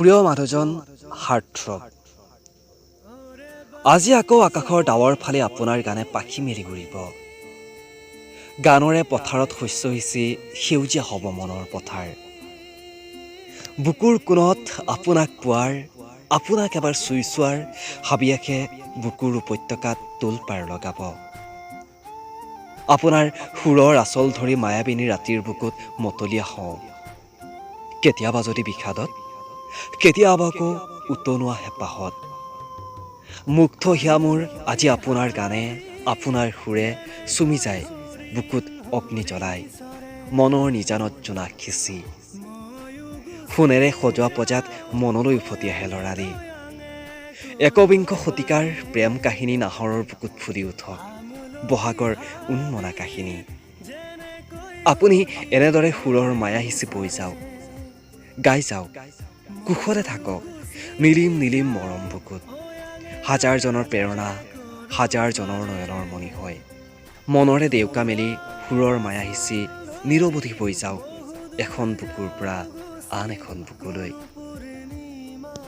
প্ৰিয় মানুহজন হাৰ্টথ্ৰব। আজি আকৌ আকাশৰ ডাৱৰ ফালে আপোনাৰ গানে পাখি মেলি ঘূৰিব। গানৰে পথাৰত শস্য সিঁচি সেউজীয়া হ'ব মনৰ পথাৰ। বুকুৰ কোণত আপোনাক পোৱাৰ, আপোনাক এবাৰ চুই চোৱাৰ হাবিয়াসে বুকুৰ উপত্যকাত টোল পাৰ লগাব। আপোনাৰ সুৰৰ আঁচল ধৰি মায়াবিনী ৰাতিৰ বুকুত মতলীয়া হওঁ। কেতিয়াবা যদি বিষাদত, কেতিয়াবা আকৌ উতনোৱা হেঁপাহত। মুগ্ধ হিয়া মোৰ আজি আপোনাৰ গানে, আপোনাৰ সুৰে চুমি যায় বুকুত অগ্নি জ্বলাই, মনৰ নিজানত জোনাক সিঁচি। সোণেৰে সজোৱা পজাত মনলৈ উভতি আহে লৰালি। একবিংশ শতিকাৰ প্ৰেম কাহিনী নাহৰৰ বুকুত ফুলি উঠক, বহাগৰ উন্মনা কাহিনী। আপুনি এনেদৰে সুৰৰ মায়া সিঁচি বৈ যাওক, গাই যাওক, কুশলে থাকক নীলিম নীলিম মৰম বুকুত। হাজাৰজনৰ প্ৰেৰণা, হাজাৰজনৰ নয়নৰ মণি হয়। মনৰে ডেউকা মেলি সুৰৰ মায়া সিঁচি নিৰৱধি বৈ যাওক এখন বুকুৰ পৰা আন এখন বুকুলৈ।